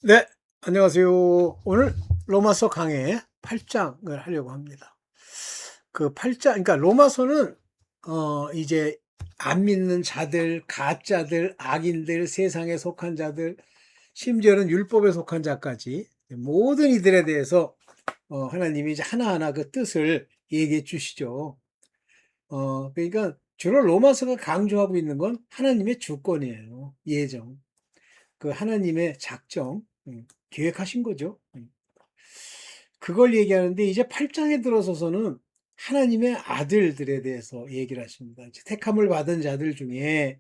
네, 안녕하세요. 오늘 로마서 강해 8장을 하려고 합니다. 그 8장, 그러니까 로마서는, 이제 안 믿는 자들, 가짜들, 악인들, 세상에 속한 자들, 심지어는 율법에 속한 자까지 모든 이들에 대해서 하나님이 이제 하나하나 그 뜻을 얘기해 주시죠. 그러니까 주로 로마서가 강조하고 있는 건 하나님의 주권이에요. 예정. 그 하나님의 작정, 계획하신 거죠. 그걸 얘기하는데 이제 8장에 들어서서는 하나님의 아들들에 대해서 얘기를 하십니다. 이제 택함을 받은 자들 중에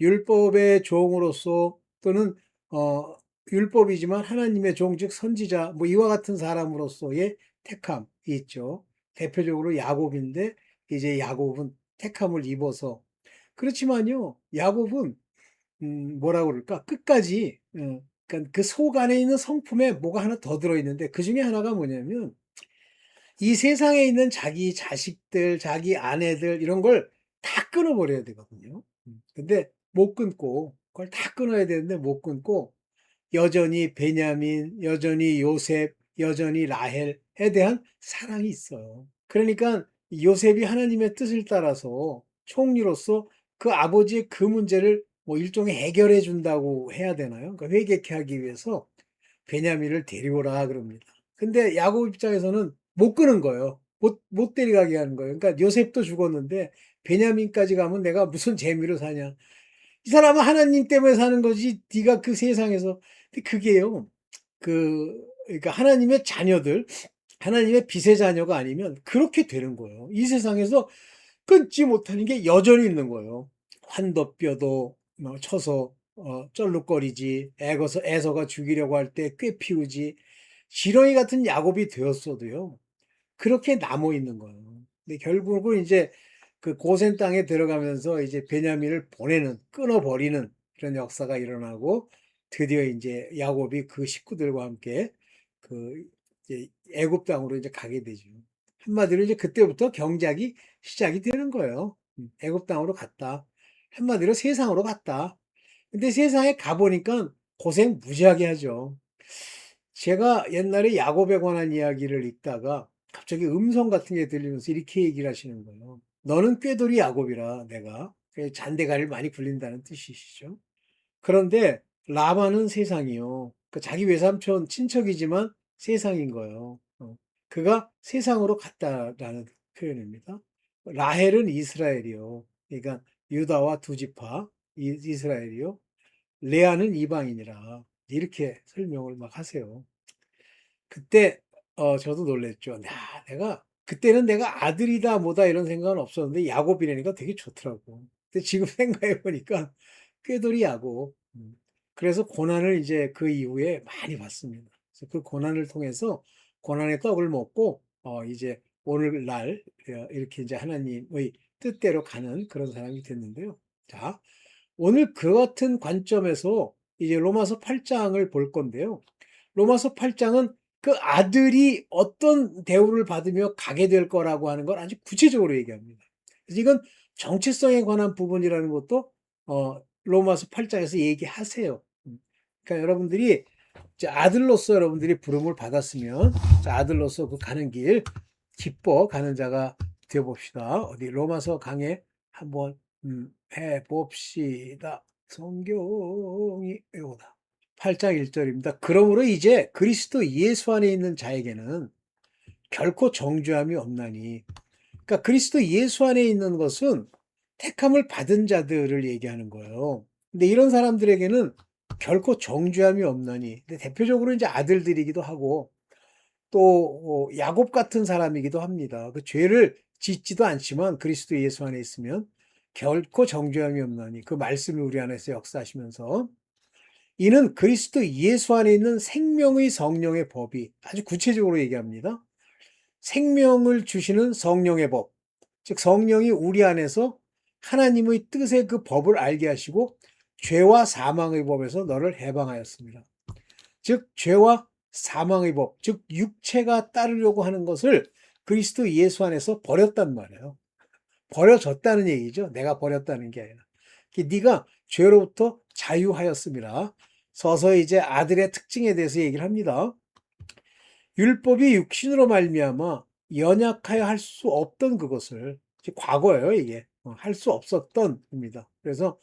율법의 종으로서 또는 어, 율법이지만 하나님의 종, 즉 선지자, 뭐 이와 같은 사람으로서의 택함이 있죠. 대표적으로 야곱인데 이제 야곱은 택함을 입어서 그렇지만요, 야곱은 뭐라고 그럴까? 끝까지, 그러니까 그 속 안에 있는 성품에 뭐가 하나 더 들어있는데 그 중에 하나가 뭐냐면 이 세상에 있는 자기 자식들, 자기 아내들 이런 걸 다 끊어버려야 되거든요. 근데 못 끊고 그걸 다 끊어야 되는데 못 끊고 여전히 베냐민, 여전히 요셉, 여전히 라헬에 대한 사랑이 있어요. 그러니까 요셉이 하나님의 뜻을 따라서 총리로서 그 아버지의 그 문제를 뭐 일종의 해결해 준다고 해야 되나요? 그러니까 회개케 하기 위해서 베냐민을 데려오라 그럽니다. 근데 야곱 입장에서는 못 끄는 거예요. 못 데려가게 하는 거예요. 그러니까 요셉도 죽었는데 베냐민까지 가면 내가 무슨 재미로 사냐. 이 사람은 하나님 때문에 사는 거지. 네가 그 세상에서. 근데 그게요. 그러니까 하나님의 자녀들, 하나님의 빛의 자녀가 아니면 그렇게 되는 거예요. 이 세상에서 끊지 못하는 게 여전히 있는 거예요. 환도뼈도 쳐서 쩔룩거리지. 애서가 죽이려고 할 때 꽤 피우지. 지렁이 같은 야곱이 되었어도요. 그렇게 남아 있는 거예요. 근데 결국은 이제 그 고센 땅에 들어가면서 이제 베냐민을 보내는, 끊어버리는 그런 역사가 일어나고 드디어 이제 야곱이 그 식구들과 함께 그 이제 애굽 땅으로 이제 가게 되죠. 한마디로 이제 그때부터 경작이 시작이 되는 거예요. 애굽 땅으로 갔다. 한마디로 세상으로 갔다. 근데 세상에 가보니까 고생 무지하게 하죠. 제가 옛날에 야곱에 관한 이야기를 읽다가 갑자기 음성 같은 게 들리면서 이렇게 얘기를 하시는 거예요. 너는 꾀돌이 야곱이라 내가 잔대가리를 많이 굴린다는 뜻이시죠. 그런데 라반은 세상이요. 그 자기 외삼촌 친척이지만 세상인 거예요. 그가 세상으로 갔다라는 표현입니다. 라헬은 이스라엘이요. 그러니까 유다와 두 지파 이스라엘이요. 레아는 이방인이라 이렇게 설명을 막 하세요. 그때 저도 놀랬죠. 내가 그때는 내가 아들이다 뭐다 이런 생각은 없었는데 야곱이라니까 되게 좋더라고. 근데 지금 생각해 보니까 꾀돌이 야곱. 그래서 고난을 이제 그 이후에 많이 받습니다. 그래서 그 고난을 통해서 고난의 떡을 먹고 이제 오늘날 이렇게 이제 하나님의 뜻대로 가는 그런 사람이 됐는데요. 자, 오늘 그 같은 관점에서 이제 로마서 8장을 볼 건데요. 로마서 8장은 그 아들이 어떤 대우를 받으며 가게 될 거라고 하는 걸 아주 구체적으로 얘기합니다. 그래서 이건 정체성에 관한 부분이라는 것도 로마서 8장에서 얘기하세요. 그러니까 여러분들이 이제 아들로서 여러분들이 부름을 받았으면 아들로서 그 가는 길 기뻐 가는 자가 되어 봅시다. 어디 로마서 강해 한번 해 봅시다. 성경이 이거다. 8장 1절입니다. 그러므로 이제 그리스도 예수 안에 있는 자에게는 결코 정죄함이 없나니. 그러니까 그리스도 예수 안에 있는 것은 택함을 받은 자들을 얘기하는 거예요. 근데 이런 사람들에게는 결코 정죄함이 없나니. 근데 대표적으로 이제 아들들이기도 하고 또 야곱 같은 사람이기도 합니다. 그 죄를 짓지도 않지만 그리스도 예수 안에 있으면 결코 정죄함이 없나니. 그 말씀이 우리 안에서 역사하시면서 이는 그리스도 예수 안에 있는 생명의 성령의 법이 아주 구체적으로 얘기합니다. 생명을 주시는 성령의 법, 즉 성령이 우리 안에서 하나님의 뜻의 그 법을 알게 하시고 죄와 사망의 법에서 너를 해방하였습니다. 즉 죄와 사망의 법, 즉 육체가 따르려고 하는 것을 그리스도 예수 안에서 버렸단 말이에요. 버려졌다는 얘기죠. 내가 버렸다는 게 아니라. 네가 죄로부터 자유하였습니다. 서서히 이제 아들의 특징에 대해서 얘기를 합니다. 율법이 육신으로 말미암아 연약하여 할 수 없던 그것을, 과거예요 이게. 할 수 없었던 입니다. 그래서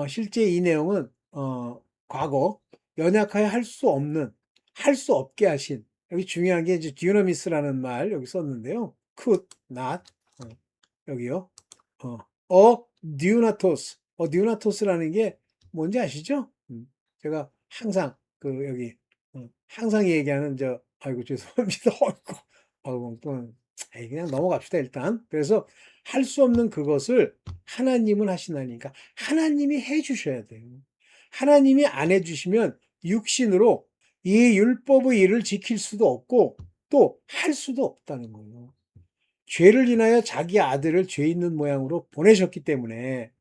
실제 이 내용은 과거 연약하여 할 수 없는, 할 수 없게 하신, 여기 중요한 게 이제 듀나미스라는 말 여기 썼는데요. could not, 여기요. dunatos, dunatos라는 게 뭔지 아시죠? 제가 항상 여기 항상 얘기하는 아이고 죄송합니다. 아이고 그냥 넘어갑시다 일단. 그래서 할 수 없는 그것을 하나님은 하시나니까 하나님이 해주셔야 돼요. 하나님이 안 해주시면 육신으로 이 율법의 일을 지킬 수도 없고 또 할 수도 없다는 거예요. 죄를 인하여 자기 아들을 죄 있는 모양으로 보내셨기 때문에,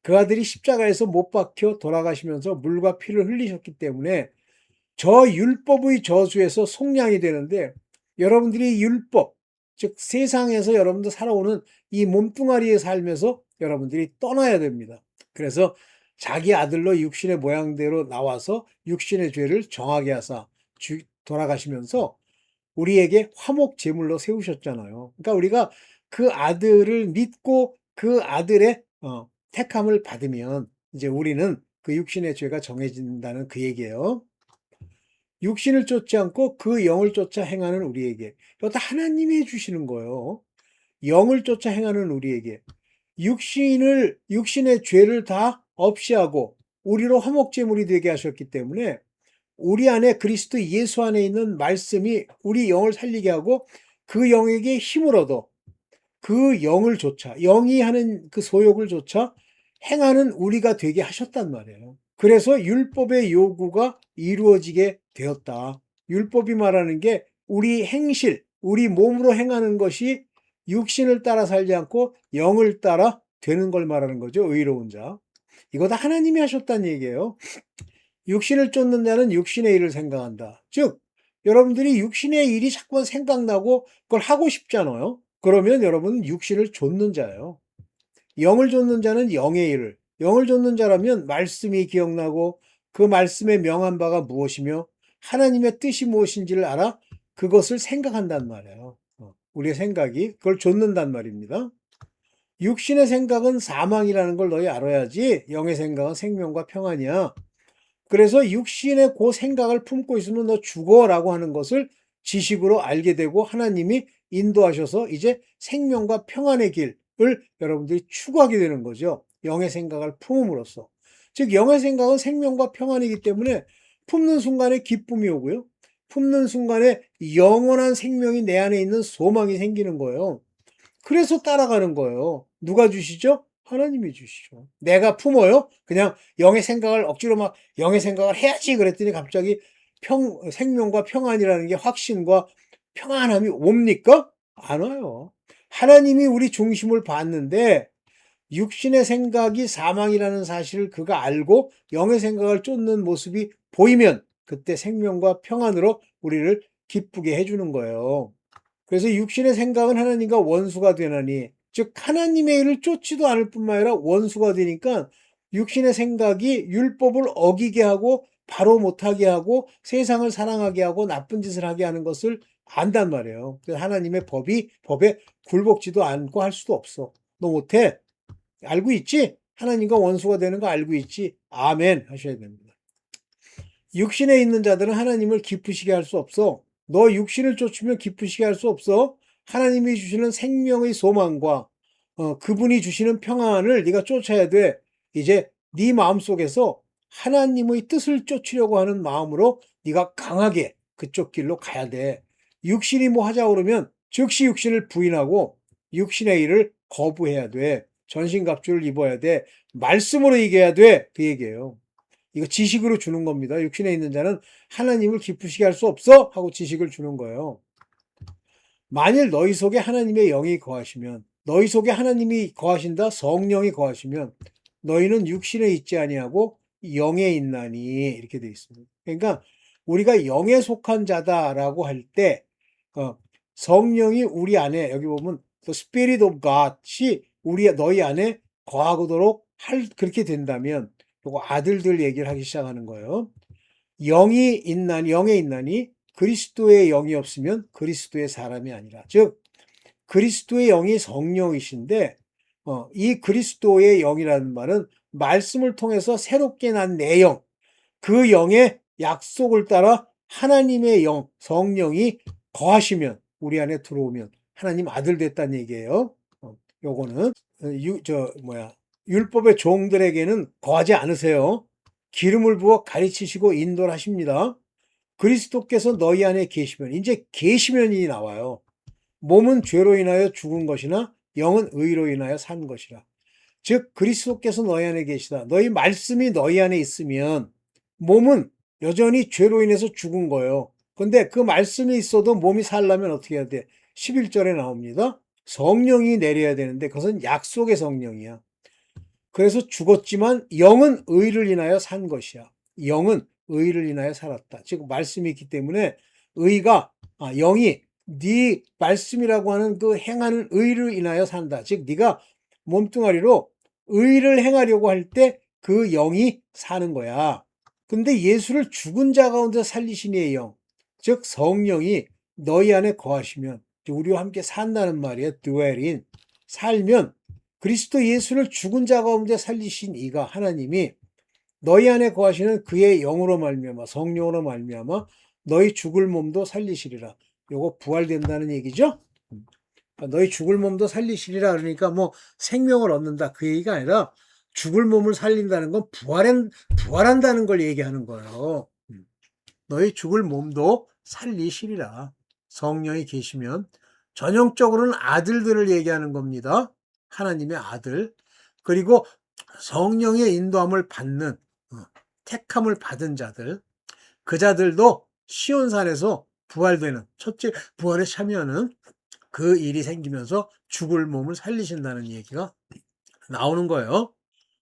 그 아들이 십자가에서 못 박혀 돌아가시면서 물과 피를 흘리셨기 때문에 저 율법의 저주에서 속량이 되는데, 여러분들이 율법, 즉 세상에서 여러분들 살아오는 이 몸뚱아리에 살면서 여러분들이 떠나야 됩니다. 그래서 자기 아들로 육신의 모양대로 나와서 육신의 죄를 정하게 하사 돌아가시면서 우리에게 화목 제물로 세우셨잖아요. 그러니까 우리가 그 아들을 믿고 그 아들의 택함을 받으면 이제 우리는 그 육신의 죄가 정해진다는 그 얘기예요. 육신을 쫓지 않고 그 영을 쫓아 행하는 우리에게, 이것도 하나님이 해주시는 거예요. 영을 쫓아 행하는 우리에게 육신의 죄를 다 없이 하고 우리로 화목제물이 되게 하셨기 때문에, 우리 안에 그리스도 예수 안에 있는 말씀이 우리 영을 살리게 하고 그 영에게 힘을 얻어 그 영을 쫓아, 영이 하는 그 소욕을 쫓아 행하는 우리가 되게 하셨단 말이에요. 그래서 율법의 요구가 이루어지게 되었다. 율법이 말하는 게 우리 행실, 우리 몸으로 행하는 것이 육신을 따라 살지 않고 영을 따라 되는 걸 말하는 거죠. 의로운 자. 이거 다 하나님이 하셨다는 얘기예요. 육신을 쫓는 자는 육신의 일을 생각한다. 즉 여러분들이 육신의 일이 자꾸만 생각나고 그걸 하고 싶잖아요. 그러면 여러분은 육신을 좇는 자예요. 영을 좇는 자는 영의 일을, 영을 좇는 자라면 말씀이 기억나고 그 말씀에 명한 바가 무엇이며 하나님의 뜻이 무엇인지를 알아 그것을 생각한단 말이에요. 우리의 생각이 그걸 좇는단 말입니다. 육신의 생각은 사망이라는 걸 너희 알아야지 영의 생각은 생명과 평안이야. 그래서 육신의 그 생각을 품고 있으면 너 죽어라고 하는 것을 지식으로 알게 되고 하나님이 인도하셔서 이제 생명과 평안의 길을 여러분들이 추구하게 되는 거죠. 영의 생각을 품음으로써. 즉 영의 생각은 생명과 평안이기 때문에 품는 순간에 기쁨이 오고요. 품는 순간에 영원한 생명이 내 안에 있는 소망이 생기는 거예요. 그래서 따라가는 거예요. 누가 주시죠? 하나님이 주시죠. 내가 품어요? 그냥 영의 생각을 억지로 막 영의 생각을 해야지 그랬더니 갑자기 생명과 평안이라는 게 확신과 평안함이 옵니까? 안 와요. 하나님이 우리 중심을 봤는데 육신의 생각이 사망이라는 사실을 그가 알고 영의 생각을 쫓는 모습이 보이면 그때 생명과 평안으로 우리를 기쁘게 해주는 거예요. 그래서 육신의 생각은 하나님과 원수가 되나니, 즉 하나님의 일을 쫓지도 않을 뿐만 아니라 원수가 되니까 육신의 생각이 율법을 어기게 하고 바로 못하게 하고 세상을 사랑하게 하고 나쁜 짓을 하게 하는 것을 안단 말이에요. 그래서 하나님의 법에 굴복지도 않고 할 수도 없어. 너 못해? 알고 있지? 하나님과 원수가 되는 거 알고 있지? 아멘 하셔야 됩니다. 육신에 있는 자들은 하나님을 기쁘시게 할 수 없어. 너 육신을 쫓으면 기쁘시게 할 수 없어. 하나님이 주시는 생명의 소망과 그분이 주시는 평안을 네가 쫓아야 돼. 이제 네 마음속에서 하나님의 뜻을 쫓으려고 하는 마음으로 네가 강하게 그쪽 길로 가야 돼. 육신이 뭐 하자고 그러면 즉시 육신을 부인하고 육신의 일을 거부해야 돼. 전신갑주를 입어야 돼. 말씀으로 이겨야 돼. 그 얘기예요. 이거 지식으로 주는 겁니다. 육신에 있는 자는 하나님을 기쁘시게 할 수 없어 하고 지식을 주는 거예요. 만일 너희 속에 하나님의 영이 거하시면, 너희 속에 하나님이 거하신다, 성령이 거하시면 너희는 육신에 있지 아니하고 영에 있나니, 이렇게 되어 있습니다. 그러니까 우리가 영에 속한 자다라고 할 때 성령이 우리 안에, 여기 보면 the Spirit of God이 너희 안에 거하도록 그렇게 된다면, 요거 아들들 얘기를 하기 시작하는 거예요. 영에 있나니 그리스도의 영이 없으면 그리스도의 사람이 아니라. 즉 그리스도의 영이 성령이신데 이 그리스도의 영이라는 말은 말씀을 통해서 새롭게 난 내 영, 그 영의 약속을 따라 하나님의 영, 성령이 거하시면, 우리 안에 들어오면 하나님 아들 됐다는 얘기예요. 요거는 율법의 종들에게는 거하지 않으세요. 기름을 부어 가르치시고 인도를 하십니다. 그리스도께서 너희 안에 계시면, 이제 계시면이 나와요. 몸은 죄로 인하여 죽은 것이나 영은 의로 인하여 산 것이라. 즉 그리스도께서 너희 안에 계시다. 너희 말씀이 너희 안에 있으면 몸은 여전히 죄로 인해서 죽은 거예요. 근데 그 말씀이 있어도 몸이 살려면 어떻게 해야 돼? 11절에 나옵니다. 성령이 내려야 되는데 그것은 약속의 성령이야. 그래서 죽었지만 영은 의를 인하여 산 것이야. 영은 의를 인하여 살았다. 즉 말씀이 있기 때문에 의가 영이 네 말씀이라고 하는 그 행하는 의를 인하여 산다. 즉 네가 몸뚱아리로 의를 행하려고 할 때 그 영이 사는 거야. 근데 예수를 죽은 자 가운데 살리신 이의 영, 즉 성령이 너희 안에 거하시면, 우리와 함께 산다는 말이에요. dwell 살면, 그리스도 예수를 죽은 자 가운데 살리신 이가 하나님이 너희 안에 거하시는 그의 영으로 말미암아, 성령으로 말미암아 너희 죽을 몸도 살리시리라. 요거 부활된다는 얘기죠. 너희 죽을 몸도 살리시리라 그러니까 뭐 생명을 얻는다 그 얘기가 아니라 죽을 몸을 살린다는 건 부활한다는 걸 얘기하는 거예요. 너희 죽을 몸도 살리시리라. 성령이 계시면 전형적으로는 아들들을 얘기하는 겁니다. 하나님의 아들. 그리고 성령의 인도함을 받는 택함을 받은 자들, 그 자들도 시온산에서 부활되는, 첫째 부활에 참여하는 그 일이 생기면서 죽을 몸을 살리신다는 얘기가 나오는 거예요.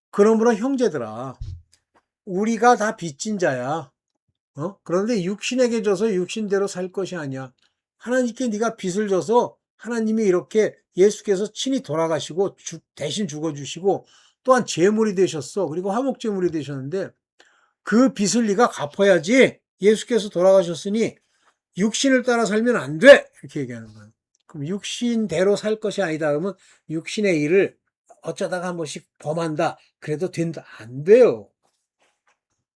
그러므로 형제들아, 우리가 다 빚진 자야. 그런데 육신에게 져서 육신대로 살 것이 아니야. 하나님께 네가 빚을 져서 하나님이 이렇게 예수께서 친히 돌아가시고 대신 죽어주시고 또한 제물이 되셨어. 그리고 화목제물이 되셨는데 그 빚을 네가 갚아야지. 예수께서 돌아가셨으니 육신을 따라 살면 안 돼. 이렇게 얘기하는 거예요. 그럼 육신대로 살 것이 아니다. 그러면 육신의 일을 어쩌다가 한 번씩 범한다. 그래도 된다. 안 돼요.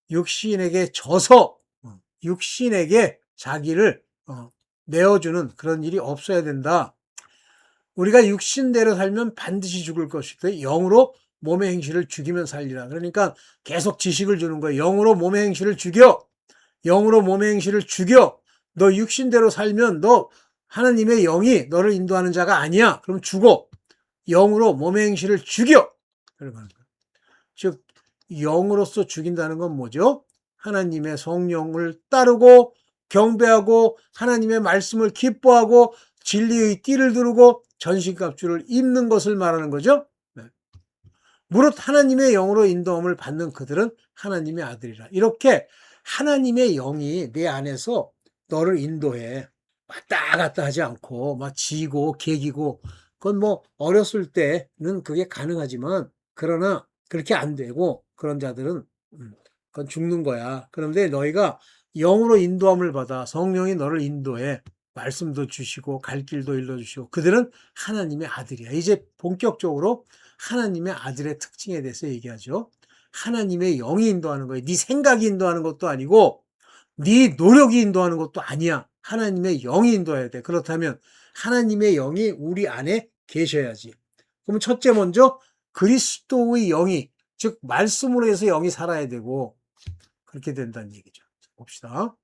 육신에게 져서 육신에게 자기를 내어주는 그런 일이 없어야 된다. 우리가 육신대로 살면 반드시 죽을 것이다. 영으로 몸의 행실을 죽이면 살리라. 그러니까 계속 지식을 주는 거예요. 영으로 몸의 행실을 죽여. 영으로 몸의 행실을 죽여. 너 육신대로 살면 너 하나님의 영이 너를 인도하는 자가 아니야. 그럼 죽어. 영으로 몸의 행실을 죽여. 즉 영으로서 죽인다는 건 뭐죠? 하나님의 성령을 따르고 경배하고 하나님의 말씀을 기뻐하고 진리의 띠를 두르고 전신갑주를 입는 것을 말하는 거죠. 무릇 하나님의 영으로 인도함을 받는 그들은 하나님의 아들이라. 이렇게 하나님의 영이 내 안에서 너를 인도해. 왔다 갔다 하지 않고 막 지고 개기고, 그건 뭐 어렸을 때는 그게 가능하지만 그러나 그렇게 안 되고 그런 자들은 그건 죽는 거야. 그런데 너희가 영으로 인도함을 받아 성령이 너를 인도해. 말씀도 주시고 갈 길도 일러주시고 그들은 하나님의 아들이야. 이제 본격적으로 하나님의 아들의 특징에 대해서 얘기하죠. 하나님의 영이 인도하는 거예요. 네 생각이 인도하는 것도 아니고 네 노력이 인도하는 것도 아니야. 하나님의 영이 인도해야 돼. 그렇다면 하나님의 영이 우리 안에 계셔야지. 그럼 첫째 먼저 그리스도의 영이, 즉 말씀으로 해서 영이 살아야 되고 그렇게 된다는 얘기죠. 봅시다.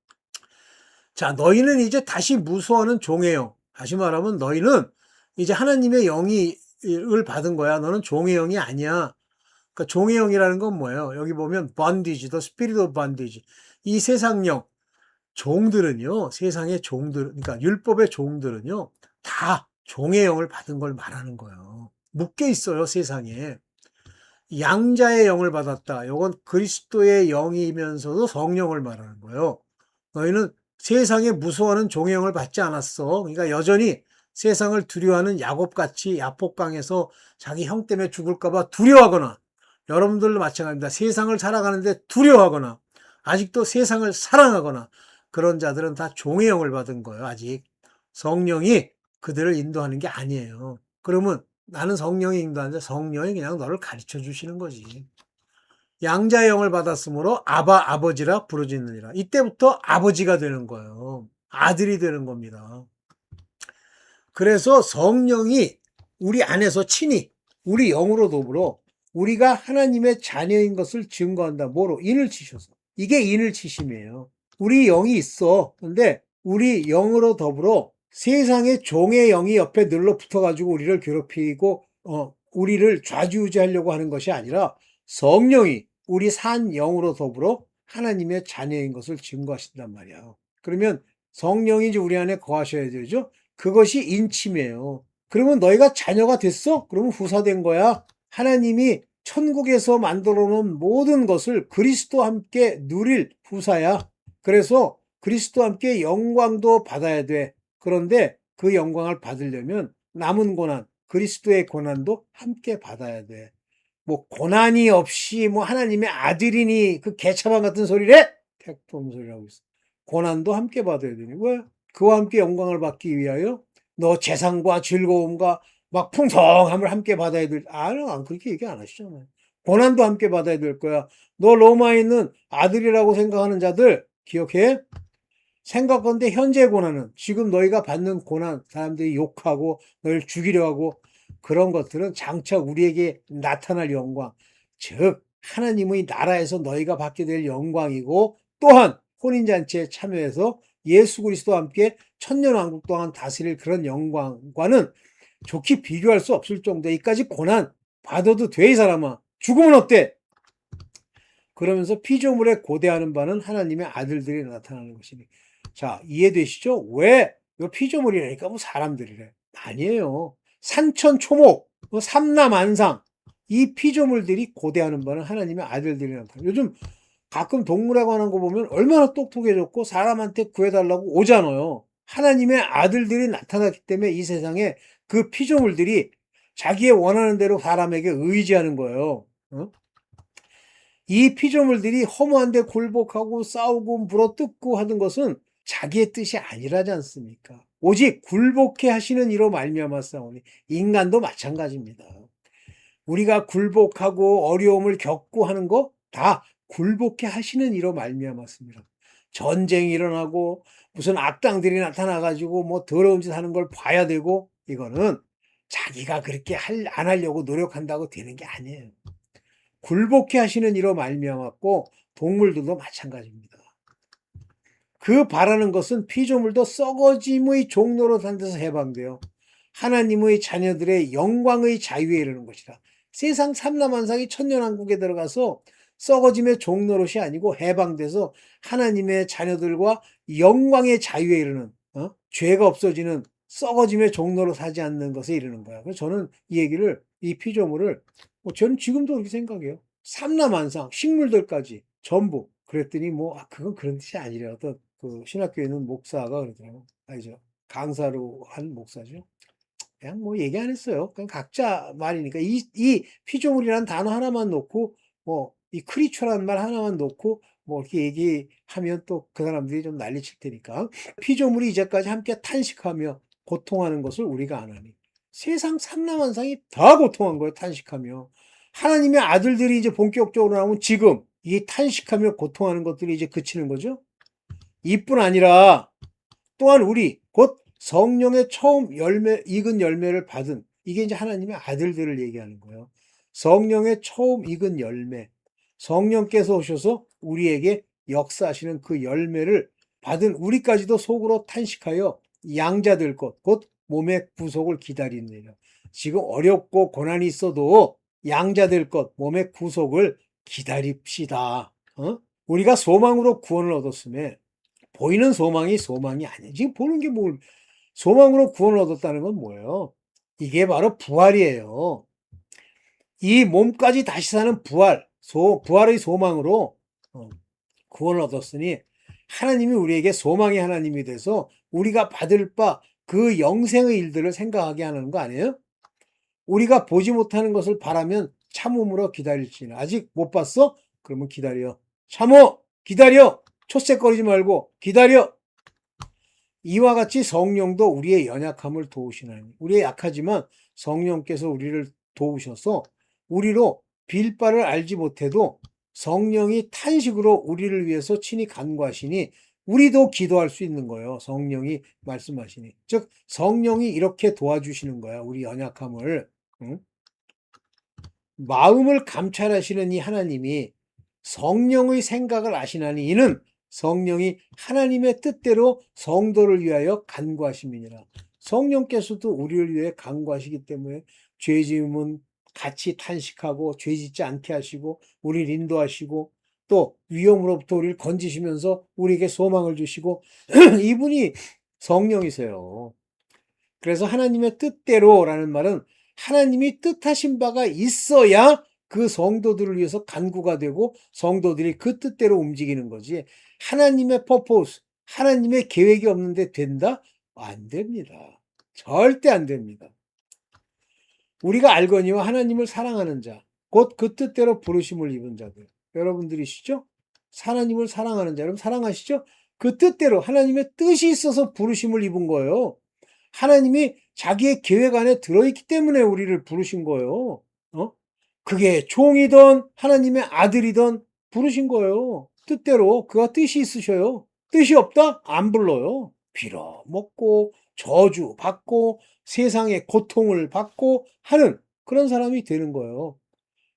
자, 너희는 이제 다시 무수하는 종의 영. 다시 말하면 너희는 이제 하나님의 영을 받은 거야. 너는 종의 영이 아니야. 그러니까 종의 영이라는 건 뭐예요? 여기 보면 bondage, the spirit of bondage. 이 세상 영, 종들은요, 세상의 종들, 그러니까 율법의 종들은요, 다 종의 영을 받은 걸 말하는 거예요. 묶여 있어요, 세상에. 양자의 영을 받았다. 이건 그리스도의 영이면서도 성령을 말하는 거예요. 너희는 세상에 무서워하는 종의 영을 받지 않았어. 그러니까 여전히 세상을 두려워하는 야곱같이 야복강에서 자기 형 때문에 죽을까 봐 두려워하거나, 여러분들도 마찬가지입니다. 세상을 살아가는데 두려워하거나 아직도 세상을 사랑하거나 그런 자들은 다 종의 영을 받은 거예요. 아직 성령이 그들을 인도하는 게 아니에요. 그러면 나는 성령이 인도하는데 성령이 그냥 너를 가르쳐 주시는 거지. 양자의 영을 받았으므로 아바 아버지라 부르짖느니라. 이때부터 아버지가 되는 거예요. 아들이 되는 겁니다. 그래서 성령이 우리 안에서 친히 우리 영으로 더불어 우리가 하나님의 자녀인 것을 증거한다. 뭐로? 인을 치셔서. 이게 인을 치심이에요. 우리 영이 있어. 근데 우리 영으로 더불어 세상의 종의 영이 옆에 늘러 붙어가지고 우리를 괴롭히고 우리를 좌지우지하려고 하는 것이 아니라 성령이 우리 산 영으로 더불어 하나님의 자녀인 것을 증거하신단 말이야. 그러면 성령이 이제 우리 안에 거하셔야 되죠. 그것이 인침이에요. 그러면 너희가 자녀가 됐어? 그러면 후사된 거야. 하나님이 천국에서 만들어 놓은 모든 것을 그리스도와 함께 누릴 후사야. 그래서 그리스도와 함께 영광도 받아야 돼. 그런데 그 영광을 받으려면 남은 고난, 그리스도의 고난도 함께 받아야 돼. 뭐 고난이 없이 뭐 하나님의 아들이니 그 개차반 같은 소리래? 택도 소리라고 있어. 고난도 함께 받아야 되니 왜? 그와 함께 영광을 받기 위하여 너 재상과 즐거움과 막 풍성함을 함께 받아야 될. 안 그렇게 얘기 안 하시잖아요. 고난도 함께 받아야 될 거야. 너 로마에 있는 아들이라고 생각하는 자들 기억해? 생각건대 현재 고난은 지금 너희가 받는 고난, 사람들이 욕하고 너희를 죽이려 하고 그런 것들은 장차 우리에게 나타날 영광, 즉 하나님의 나라에서 너희가 받게 될 영광이고 또한 혼인잔치에 참여해서 예수 그리스도와 함께 천년왕국 동안 다스릴 그런 영광과는 좋게 비교할 수 없을 정도. 이까지 고난 받아도 돼, 이 사람아. 죽으면 어때? 그러면서 피조물에 고대하는 바는 하나님의 아들들이 나타나는 것이니. 자, 이해되시죠? 왜? 이 피조물이라니까 뭐 사람들이래. 아니에요. 산천초목, 삼라만상, 이 피조물들이 고대하는 바는 하나님의 아들들이 나타나요. 요즘 가끔 동물에 관한 거 보면 얼마나 똑똑해졌고 사람한테 구해달라고 오잖아요. 하나님의 아들들이 나타났기 때문에 이 세상에 그 피조물들이 자기의 원하는 대로 사람에게 의지하는 거예요. 이 피조물들이 허무한데 굴복하고 싸우고 물어뜯고 하는 것은 자기의 뜻이 아니라지 않습니까? 오직 굴복해 하시는 이로 말미암아 싸우니 인간도 마찬가지입니다. 우리가 굴복하고 어려움을 겪고 하는 거 다 굴복해 하시는 이로 말미암았습니다. 전쟁이 일어나고 무슨 악당들이 나타나가지고 뭐 더러운 짓 하는 걸 봐야 되고 이거는 자기가 그렇게 안 하려고 노력한다고 되는 게 아니에요. 굴복해 하시는 이로 말미암았고 동물들도 마찬가지입니다. 그 바라는 것은 피조물도 썩어짐의 종로로 산 데서 해방돼요. 하나님의 자녀들의 영광의 자유에 이르는 것이다. 세상 삼라만상이 천년왕국에 들어가서 썩어짐의 종로롯이 아니고 해방돼서 하나님의 자녀들과 영광의 자유에 이르는 죄가 없어지는 썩어짐의 종로로 사지 않는 것에 이르는 거야. 그래서 저는 이 얘기를 이 피조물을 저는 지금도 그렇게 생각해요. 삼라만상 식물들까지 전부 그랬더니 그건 그런 뜻이 아니래. 어떤 그 신학교에 있는 목사가 그러더라고. 아니죠. 강사로 한 목사죠. 그냥 얘기 안 했어요. 그냥 각자 말이니까 이 피조물이라는 단어 하나만 놓고 이 크리처라는 말 하나만 놓고 이렇게 얘기하면 또 그 사람들이 좀 난리칠 테니까 피조물이 이제까지 함께 탄식하며 고통하는 것을 우리가 안 하니 세상 삼라만상이 다 고통한 거예요. 탄식하며 하나님의 아들들이 이제 본격적으로 나오면 지금 이 탄식하며 고통하는 것들이 이제 그치는 거죠. 이뿐 아니라 또한 우리 곧 성령의 처음 익은 열매를 받은 이게 이제 하나님의 아들들을 얘기하는 거예요. 성령의 처음 익은 열매, 성령께서 오셔서 우리에게 역사하시는 그 열매를 받은 우리까지도 속으로 탄식하여 양자될 것, 곧 몸의 구속을 기다리느니라. 지금 어렵고 고난이 있어도 양자될 것, 몸의 구속을 기다립시다. 우리가 소망으로 구원을 얻었음에 보이는 소망이 아니에요. 지금 보는 게 소망으로 구원을 얻었다는 건 뭐예요? 이게 바로 부활이에요. 이 몸까지 다시 사는 부활의 소망으로 구원을 얻었으니 하나님이 우리에게 소망의 하나님이 돼서 우리가 받을 바 그 영생의 일들을 생각하게 하는 거 아니에요? 우리가 보지 못하는 것을 바라면 참음으로 기다릴지니 아직 못 봤어? 그러면 기다려. 참어! 기다려. 초색거리지 말고 기다려. 이와 같이 성령도 우리의 연약함을 도우시나니. 우리의 약하지만 성령께서 우리를 도우셔서 우리로 빌 바를 알지 못해도 성령이 탄식으로 우리를 위해서 친히 간구하시니 우리도 기도할 수 있는 거예요. 성령이 말씀하시니. 즉 성령이 이렇게 도와주시는 거야. 우리 연약함을. 응? 마음을 감찰하시는 이 하나님이 성령의 생각을 아시나니 이는 성령이 하나님의 뜻대로 성도를 위하여 간구하심이니라. 성령께서도 우리를 위해 간구하시기 때문에 죄지음은 같이 탄식하고 죄짓지 않게 하시고 우리를 인도하시고 또 위험으로부터 우리를 건지시면서 우리에게 소망을 주시고 이분이 성령이세요. 그래서 하나님의 뜻대로라는 말은 하나님이 뜻하신 바가 있어야 그 성도들을 위해서 간구가 되고 성도들이 그 뜻대로 움직이는 거지. 하나님의 퍼포스, 하나님의 계획이 없는데 된다? 안 됩니다. 절대 안 됩니다. 우리가 알거니와 하나님을 사랑하는 자, 곧 그 뜻대로 부르심을 입은 자들. 여러분들이시죠? 하나님을 사랑하는 자, 여러분 사랑하시죠? 그 뜻대로 하나님의 뜻이 있어서 부르심을 입은 거예요. 하나님이 자기의 계획 안에 들어있기 때문에 우리를 부르신 거예요. 그게 종이든 하나님의 아들이든 부르신 거예요. 뜻대로 그가 뜻이 있으셔요. 뜻이 없다? 안 불러요. 빌어먹고 저주 받고 세상의 고통을 받고 하는 그런 사람이 되는 거예요.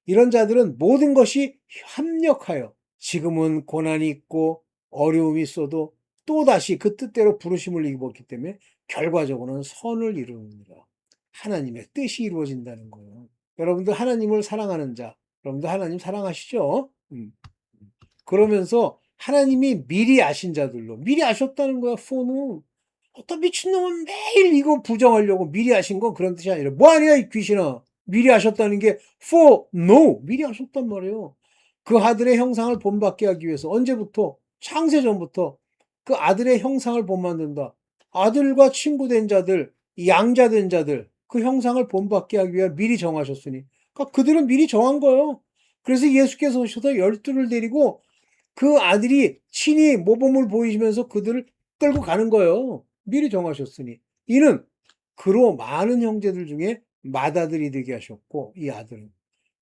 이런 자들은 모든 것이 합력하여 지금은 고난이 있고 어려움이 있어도 또다시 그 뜻대로 부르심을 입었기 때문에 결과적으로는 선을 이루는다. 하나님의 뜻이 이루어진다는 거예요. 여러분들 하나님을 사랑하는 자, 여러분들 하나님 사랑하시죠? 그러면서 하나님이 미리 아신 자들로 미리 아셨다는 거야. 포는 어떤 미친놈은 매일 이거 부정하려고 미리 아신 건 그런 뜻이 아니라 뭐하냐 이 귀신아. 미리 아셨다는 게 for no 미리 아셨단 말이에요. 그 아들의 형상을 본받게 하기 위해서 언제부터? 창세전부터 그 아들의 형상을 본받는다. 아들과 친구된 자들, 양자된 자들 그 형상을 본받게 하기 위해 미리 정하셨으니 그러니까 그들은 미리 정한 거예요. 그래서 예수께서 오셔서 12를 데리고 그 아들이 친히 모범을 보이시면서 그들을 끌고 가는 거예요. 미리 정하셨으니. 이는 그로 많은 형제들 중에 맏아들이 되게 하셨고 이 아들은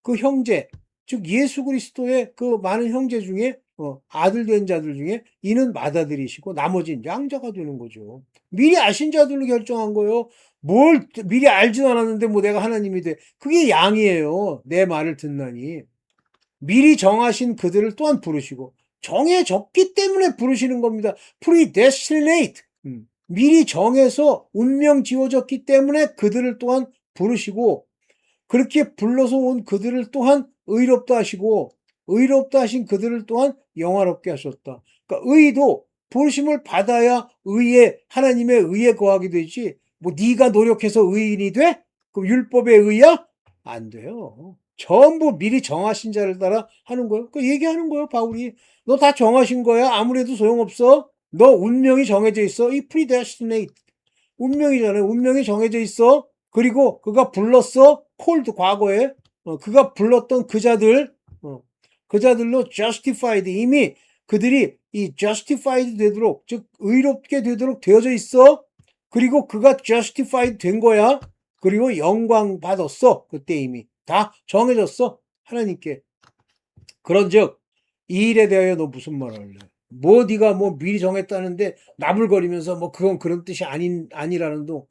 그 형제 즉 예수 그리스도의 그 많은 형제 중에 아들 된 자들 중에 이는 맏아들이시고 나머지는 양자가 되는 거죠. 미리 아신 자들로 결정한 거예요. 뭘 미리 알지도 않았는데 뭐 내가 하나님이 돼. 그게 양이에요. 내 말을 듣나니. 미리 정하신 그들을 또한 부르시고 정해졌기 때문에 부르시는 겁니다. predestinate. 미리 정해서 운명 지어졌기 때문에 그들을 또한 부르시고 그렇게 불러서 온 그들을 또한 의롭다 하시고 의롭다 하신 그들을 또한 영화롭게 하셨다. 그러니까 의도 부르심을 받아야 의에 하나님의 의에 거하게 되지. 뭐 네가 노력해서 의인이 돼? 그럼 율법의 의야? 안 돼요. 전부 미리 정하신 자를 따라 하는 거예요. 그 얘기하는 거예요, 바울이. 너 다 정하신 거야. 아무래도 소용없어. 너 운명이 정해져 있어. 이 predestinate. 운명이잖아요. 운명이 정해져 있어. 그리고 그가 불렀어. 콜드 과거에. 그가 불렀던 그 자들. 그 자들로 justified. 이미 그들이 이 justified 되도록, 즉 의롭게 되도록 되어져 있어. 그리고 그가 justified 된 거야. 그리고 영광 받았어. 그때 이미 다 정해졌어. 하나님께. 그런즉 이 일에 대하여 너 무슨 말을 할래? 뭐 네가 뭐 미리 정했다는데 나불거리면서 뭐 그건 그런 뜻이 아니라는 둥.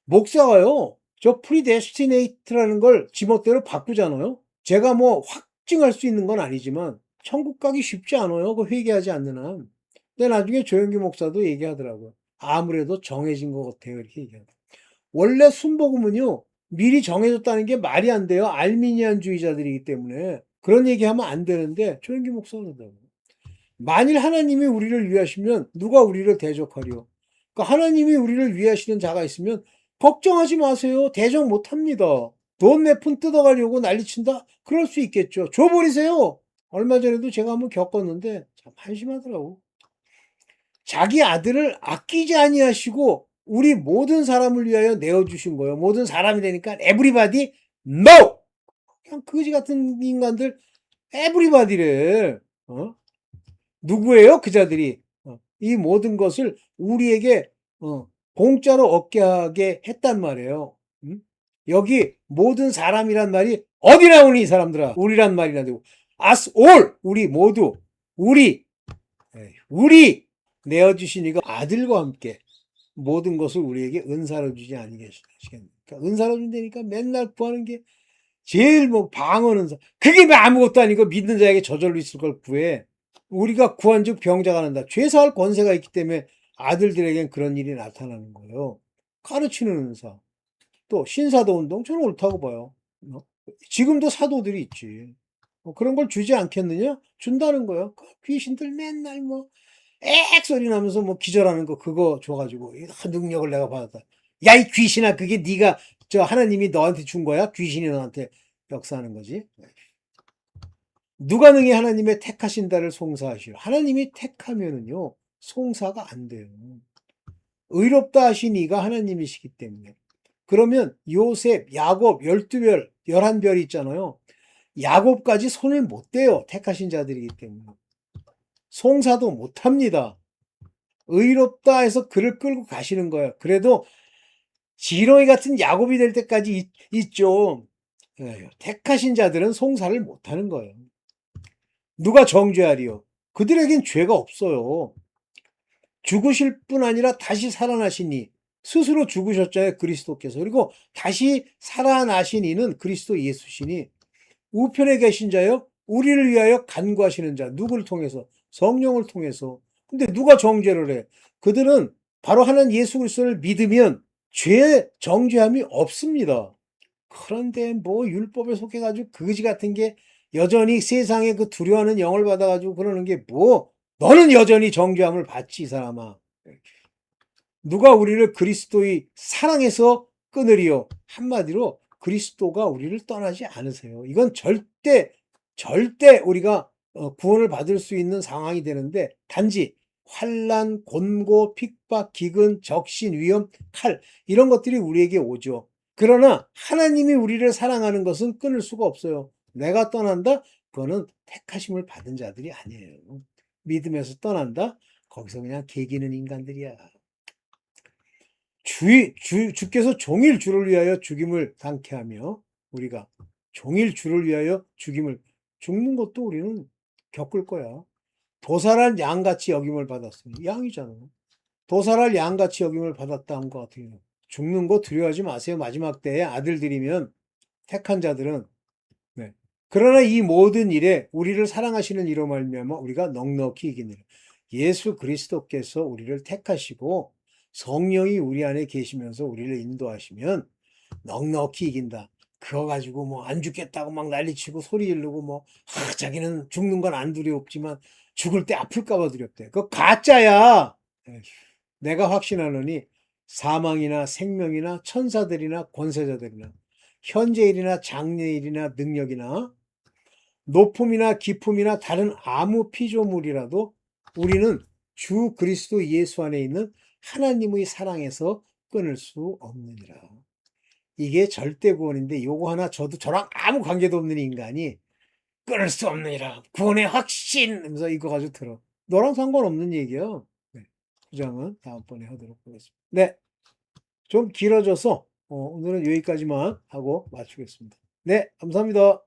목사가요. 저 predestinate라는 걸 지멋대로 바꾸잖아요. 제가 뭐 확증할 수 있는 건 아니지만 천국 가기 쉽지 않아요. 그 회개하지 않는 한. 근데 나중에 조영기 목사도 얘기하더라고요. 아무래도 정해진 것 같아요. 이렇게 얘기하더라고요. 원래 순복음은요. 미리 정해졌다는 게 말이 안 돼요. 알미니안주의자들이기 때문에. 그런 얘기하면 안 되는데 조영기 목사가 그러더라고요. 만일 하나님이 우리를 위하시면 누가 우리를 대적하리요? 그러니까 하나님이 우리를 위하시는 자가 있으면 걱정하지 마세요. 대적 못합니다. 돈 내 푼 뜯어가려고 난리친다? 그럴 수 있겠죠. 줘버리세요. 얼마 전에도 제가 한번 겪었는데 참 한심하더라고. 자기 아들을 아끼지 아니하시고 우리 모든 사람을 위하여 내어주신 거예요. 모든 사람이 되니까 everybody no! 그냥 거지 같은 인간들 everybody래. 누구예요? 그 자들이. 이 모든 것을 우리에게 공짜로 얻게 하게 했단 말이에요. 음? 여기 모든 사람이란 말이 어디 나오니 이 사람들아. 우리란 말이나 되고 as all 우리 모두 우리 내어주신 이가 아들과 함께 모든 것을 우리에게 은사로 주지 아니겠습니까? 은사로 준다니까 맨날 구하는 게 제일 뭐 방언 은사. 그게 왜 아무것도 아니고 믿는 자에게 저절로 있을 걸 구해. 우리가 구한즉 병자가 난다. 죄사할 권세가 있기 때문에 아들들에겐 그런 일이 나타나는 거예요. 가르치는 은사. 또 신사도 운동 저는 옳다고 봐요. 지금도 사도들이 있지. 그런 걸 주지 않겠느냐? 준다는 거예요. 귀신들 맨날 뭐 액 소리 나면서 뭐 기절하는 거 그거 줘가지고 능력을 내가 받았다. 야 이 귀신아 그게 네가 저 하나님이 너한테 준 거야? 귀신이 너한테 역사하는 거지. 누가 능히 하나님의 택하신 자를 송사하시오. 하나님이 택하면은요 송사가 안 돼요. 의롭다 하신 이가 하나님이시기 때문에. 그러면 요셉, 야곱 12별, 11별이 있잖아요. 야곱까지 손을 못 대요. 택하신 자들이기 때문에. 송사도 못 합니다. 의롭다 해서 그를 끌고 가시는 거예요. 그래도 지렁이 같은 야곱이 될 때까지 있죠. 택하신 자들은 송사를 못 하는 거예요. 누가 정죄하리요? 그들에겐 죄가 없어요. 죽으실 뿐 아니라 다시 살아나시니 스스로 죽으셨잖아요. 그리스도께서. 그리고 다시 살아나신 이는 그리스도 예수시니 우편에 계신 자요. 우리를 위하여 간구하시는 자. 누구를 통해서? 성령을 통해서. 근데 누가 정죄를 해? 그들은 바로 하나님 예수 그리스도를 믿으면 죄 정죄함이 없습니다. 그런데 뭐 율법에 속해가지고 거지 같은 게 여전히 세상에 그 두려워하는 영을 받아가지고 그러는 게 뭐 너는 여전히 정죄함을 받지 이 사람아. 누가 우리를 그리스도의 사랑에서 끊으리요. 한마디로 그리스도가 우리를 떠나지 않으세요. 이건 절대 우리가 구원을 받을 수 있는 상황이 되는데 단지 환난, 곤고, 핍박, 기근, 적신, 위험, 칼 이런 것들이 우리에게 오죠. 그러나 하나님이 우리를 사랑하는 것은 끊을 수가 없어요. 내가 떠난다? 그거는 택하심을 받은 자들이 아니에요. 믿음에서 떠난다? 거기서 그냥 개기는 인간들이야. 주께서 종일 주를 위하여 죽임을 당케 하며 우리가 종일 주를 위하여 죽는 것도 우리는 겪을 거야. 도살할 양같이 여김을 받았으니 양이잖아. 도살할 양같이 여김을 받았다 한 것 같아요. 죽는 거 두려워하지 마세요. 마지막 때에 아들들이면 택한 자들은 네. 그러나 이 모든 일에 우리를 사랑하시는 이로 말미암아 우리가 넉넉히 이기느라. 예수 그리스도께서 우리를 택하시고 성령이 우리 안에 계시면서 우리를 인도하시면 넉넉히 이긴다. 그거 가지고 뭐 안 죽겠다고 막 난리치고 소리 지르고 뭐 자기는 죽는 건 안 두렵지만 죽을 때 아플까 봐 두렵대. 그거 가짜야. 에휴, 내가 확신하노니 사망이나 생명이나 천사들이나 권세자들이나 현재일이나 장래일이나 능력이나 높음이나 깊음이나 다른 아무 피조물이라도 우리는 주 그리스도 예수 안에 있는 하나님의 사랑에서 끊을 수 없느니라. 이게 절대 구원인데 요거 하나 저랑 아무 관계도 없는 인간이 끊을 수 없느니라. 구원의 확신! 하면서 이거 가지고 들어. 너랑 상관없는 얘기야. 네. 주장은 다음번에 하도록 하겠습니다. 네. 좀 길어져서 오늘은 여기까지만 하고 마치겠습니다. 네. 감사합니다.